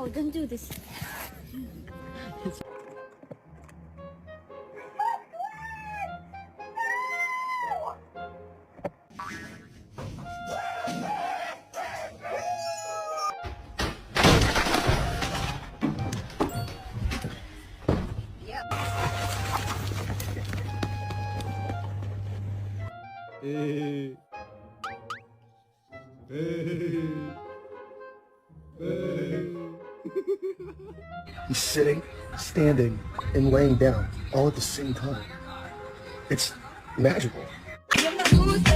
No, don't do this. Hey. Hey. Hey. He's sitting, standing, and laying down all at the same time. It's magical. You're not good.